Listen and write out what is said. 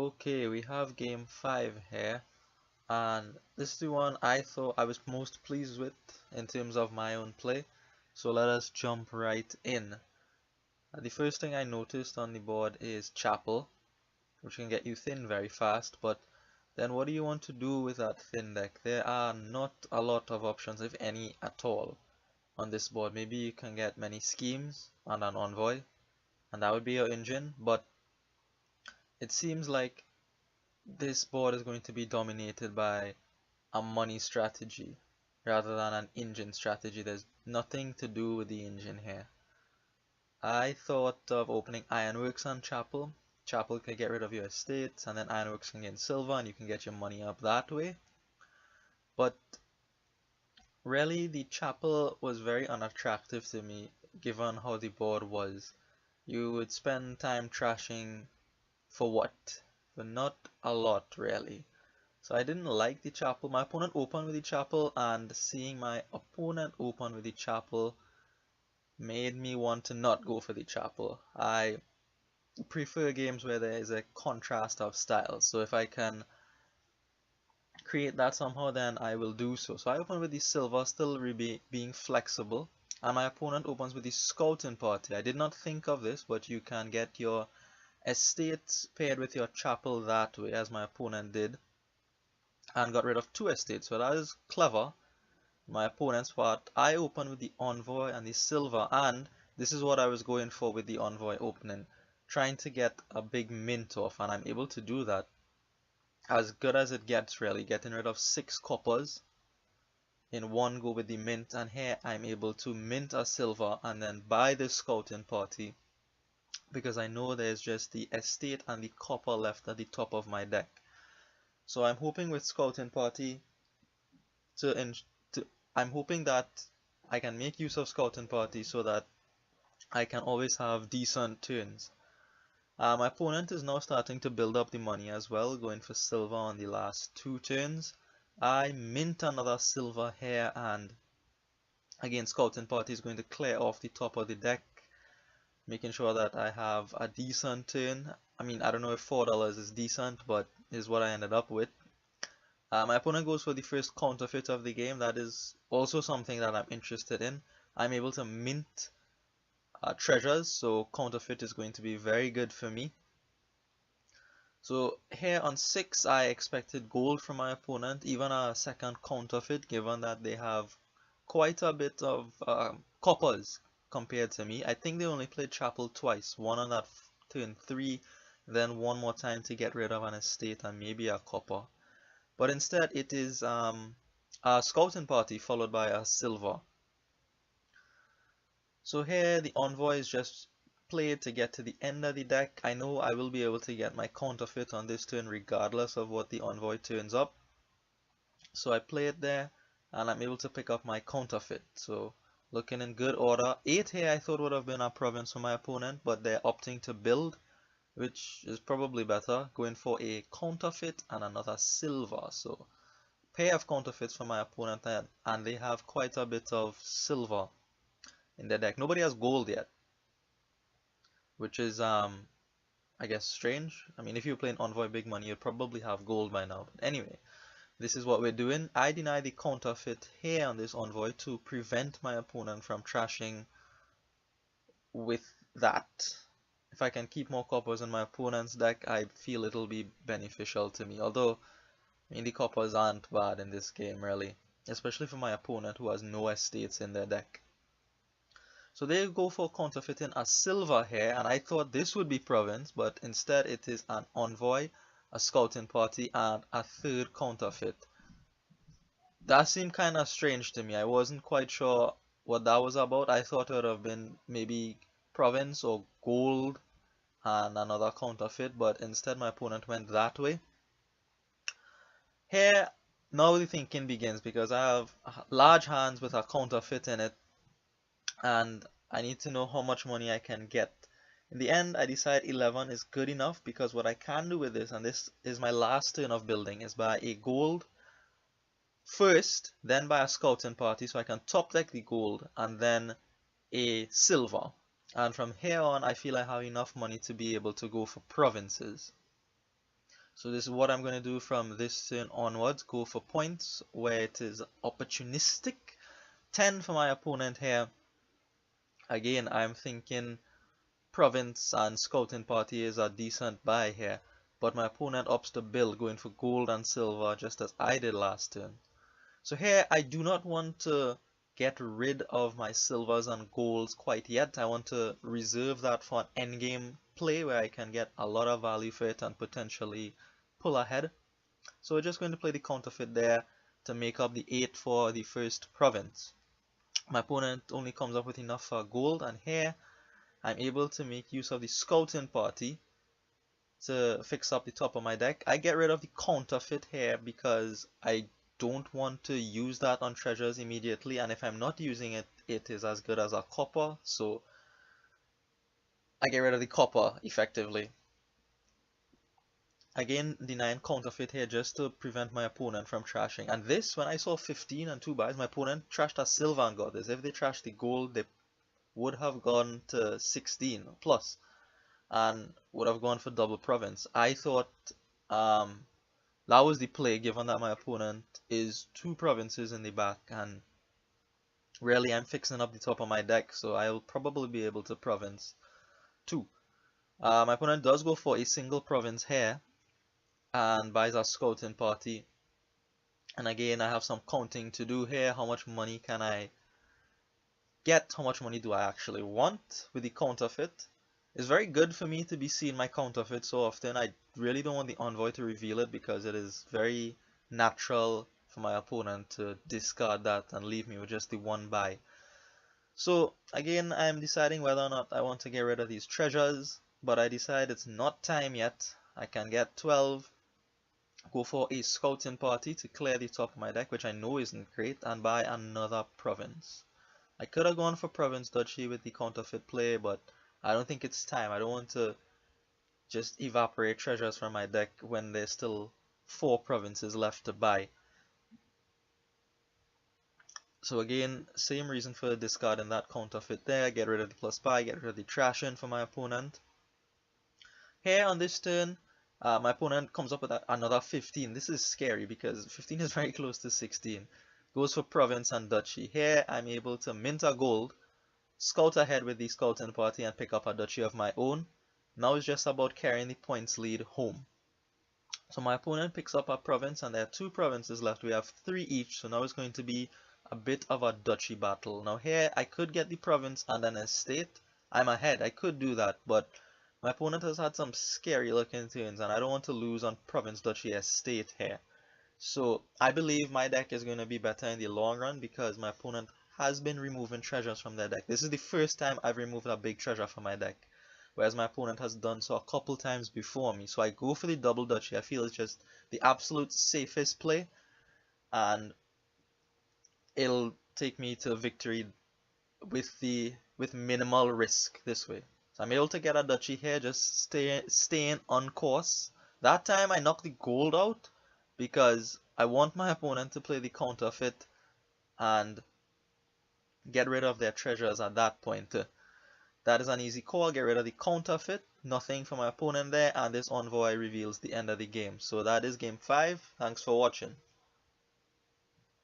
Okay, we have game 5 here, and this is the one I thought I was most pleased with in terms of my own play. So let us jump right in. The first thing I noticed on the board is Chapel, which can get you thin very fast, but then what do you want to do with that thin deck? There are not a lot of options, if any at all, on this board. Maybe you can get many schemes and an envoy, and that would be your engine, but it seems like this board is going to be dominated by a money strategy rather than an engine strategy. There's nothing to do with the engine here. I thought of opening Ironworks on Chapel. Chapel can get rid of your estates, and then Ironworks can get silver, and you can get your money up that way. But really, the Chapel was very unattractive to me, given how the board was. You would spend time trashing for what? For not a lot, really. So I didn't like the Chapel. My opponent opened with the Chapel, and seeing my opponent open with the Chapel made me want to not go for the Chapel. I prefer games where there is a contrast of styles. So if I can create that somehow, then I will do so. So I open with the Silver, still being flexible, and my opponent opens with the Scouting Party. I did not think of this, but you can get your estates paired with your Chapel that way, as my opponent did, and got rid of 2 estates. So that is clever. My opponent's part. I open with the Envoy and the Silver, and this is what I was going for with the Envoy opening, trying to get a big mint off, and I'm able to do that. As good as it gets, really, getting rid of 6 coppers in one go with the mint, and here I'm able to mint a silver and then buy the Scouting Party, because I know there's just the estate and the copper left at the top of my deck. So I'm hoping with Scouting Party I'm hoping that I can make use of Scouting Party so that I can always have decent turns. My opponent is now starting to build up the money as well, going for silver on the last 2 turns. I mint another silver here, and again Scouting Party is going to clear off the top of the deck, making sure that I have a decent turn. I mean, I don't know if $4 is decent, but is what I ended up with. My opponent goes for the first counterfeit of the game. That is also something that I'm interested in. I'm able to mint treasures, so counterfeit is going to be very good for me. So here on 6, I expected gold from my opponent, even a second counterfeit, given that they have quite a bit of coppers compared to me. I think they only played Chapel twice, one on that turn 3, then one more time to get rid of an estate and maybe a copper. But instead it is a Scouting Party followed by a silver. So here the Envoy is just played to get to the end of the deck. I know I will be able to get my counterfeit on this turn regardless of what the Envoy turns up. So I play it there, and I'm able to pick up my counterfeit. So looking in good order. 8 here I thought would have been a province for my opponent, but they're opting to build, which is probably better, going for a counterfeit and another silver. So pair of counterfeits for my opponent, and they have quite a bit of silver in their deck. Nobody has gold yet, which is I guess strange. I mean, if you're playing Envoy Big Money, you'd probably have gold by now. But anyway, this is what we're doing. I deny the counterfeit here on this Envoy to prevent my opponent from trashing with that. If I can keep more coppers in my opponent's deck, I feel it'll be beneficial to me. Although, I mean, the coppers aren't bad in this game, really. Especially for my opponent who has no estates in their deck. So they go for counterfeiting a silver here, and I thought this would be province, but instead it is an Envoy, a Scouting Party, and a third counterfeit. That seemed kind of strange to me. I wasn't quite sure what that was about. I thought it would have been maybe province or gold and another counterfeit, but instead my opponent went that way. Here, now the thinking begins, because I have large hands with a counterfeit in it, and I need to know how much money I can get. In the end, I decide 11 is good enough, because what I can do with this, and this is my last turn of building, is buy a gold first, then buy a Scouting Party so I can top deck the gold, and then a silver. And from here on, I feel I have enough money to be able to go for provinces. So this is what I'm going to do from this turn onwards. Go for points where it is opportunistic. 10 for my opponent here. Again, I'm thinking province and scouting party is a decent buy here, but my opponent opts to build, going for gold and silver just as I did last turn. So here I do not want to get rid of my silvers and golds quite yet. I want to reserve that for an endgame play where I can get a lot of value for it and potentially pull ahead. So we're just going to play the counterfeit there to make up the 8 for the first province. My opponent only comes up with enough for gold, and here I'm able to make use of the scouting party to fix up the top of my deck. I get rid of the counterfeit here because I don't want to use that on treasures immediately, and if I'm not using it, it is as good as a copper, so I get rid of the copper effectively. Again, denying counterfeit here just to prevent my opponent from trashing. And this, when I saw 15 and 2 buys, my opponent trashed a silver and got this. If they trashed the gold, they would have gone to 16 plus and would have gone for double province. I thought that was the play, given that my opponent is 2 provinces in the back, and really I'm fixing up the top of my deck, so I'll probably be able to province 2. My opponent does go for a single province here and buys a scouting party, and again I have some counting to do here. How much money can I get? How much money do I actually want with the counterfeit? It's very good for me to be seeing my counterfeit so often. I really don't want the envoy to reveal it because it is very natural for my opponent to discard that and leave me with just the 1 buy. So again, I'm deciding whether or not I want to get rid of these treasures, but I decide it's not time yet. I can get 12, go for a scouting party to clear the top of my deck, which I know isn't great, and buy another province. I could have gone for province duchy with the counterfeit play, but I don't think it's time. I don't want to just evaporate treasures from my deck when there's still 4 provinces left to buy. So again, same reason for discarding that counterfeit there. Get rid of the plus buy, get rid of the trashing for my opponent. Here on this turn, my opponent comes up with another 15. This is scary because 15 is very close to 16. Goes for province and duchy. Here I'm able to mint a gold, scout ahead with the scouting party, and pick up a duchy of my own. Now it's just about carrying the points lead home. So my opponent picks up a province, and there are 2 provinces left. We have 3 each, so now it's going to be a bit of a duchy battle. Now here I could get the province and an estate. I'm ahead, I could do that, but my opponent has had some scary looking turns, and I don't want to lose on province, duchy, estate here. So I believe my deck is going to be better in the long run because my opponent has been removing treasures from their deck. This is the first time I've removed a big treasure from my deck, whereas my opponent has done so a couple times before me. So I go for the double duchy. I feel it's just the absolute safest play, and it'll take me to victory with minimal risk this way. So I'm able to get a duchy here, just staying on course. That time I knocked the gold out because I want my opponent to play the counterfeit and get rid of their treasures at that point. That is an easy call. Get rid of the counterfeit. Nothing for my opponent there, and this envoy reveals the end of the game. So that is game 5. Thanks for watching.